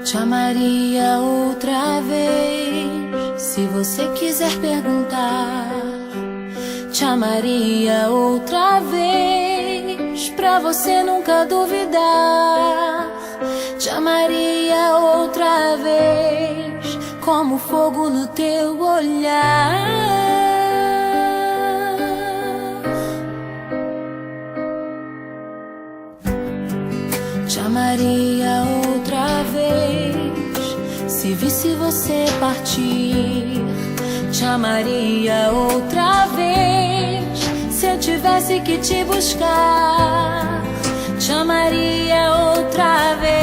Te amaria outra vez, se você quiser perguntar. Te amaria outra vez, pra você nunca duvidar. Te amaria outra vez, como fogo no teu olhar. Te amaria outra vez, se visse você partir. Te amaria outra vez, se eu tivesse que te buscar. Te amaria outra vez,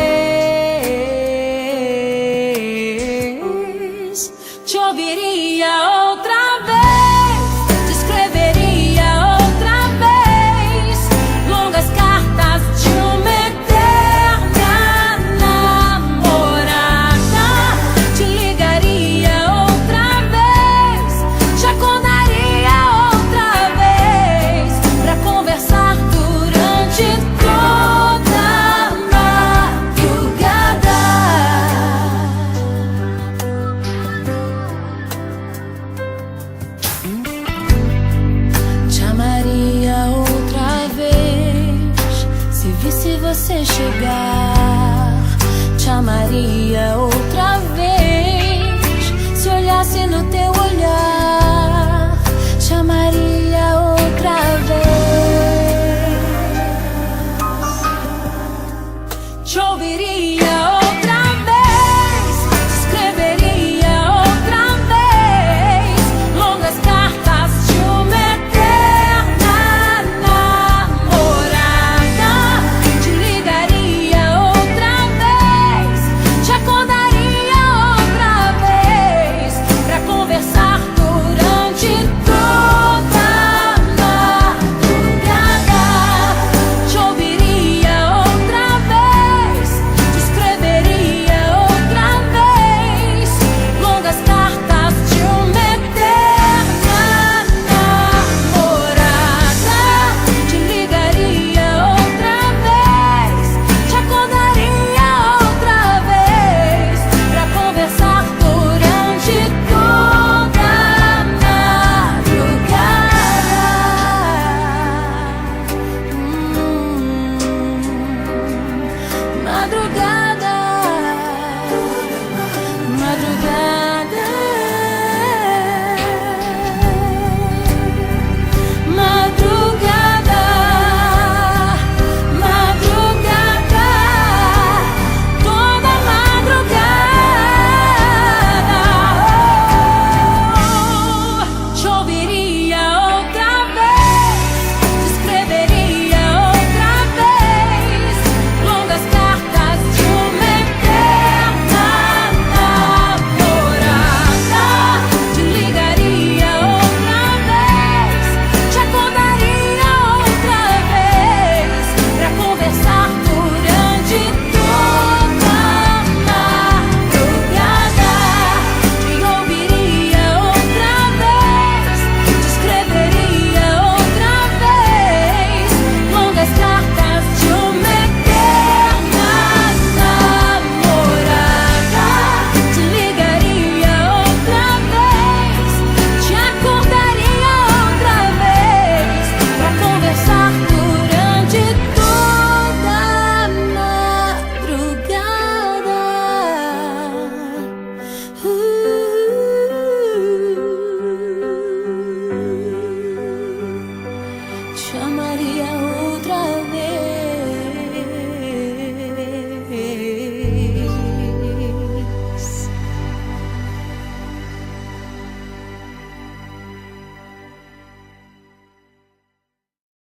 te ouviria outra vez, te escreveria outra vez longas cartas de uma eterna namorada. Te ligaria outra vez, te acordaria outra vez pra conversar durante toda a madrugada. Te amaria outra vez, se visse você chegar. Te amaria outra vez, se olhasse no teu olhar. Te amaria outra vez, te ouviria outra vez, te escreveria outra vez longas cartas de uma eterna namorada. Te ligaria outra vez, te acordaria outra vez pra conversar durante toda a madrugada. Te ouviria outra vez, te escreveria outra vez longas cartas de uma eterna namorada. Te ligaria outra vez, te acordaria outra vez pra conversar durante toda a madrugada. Madrugada.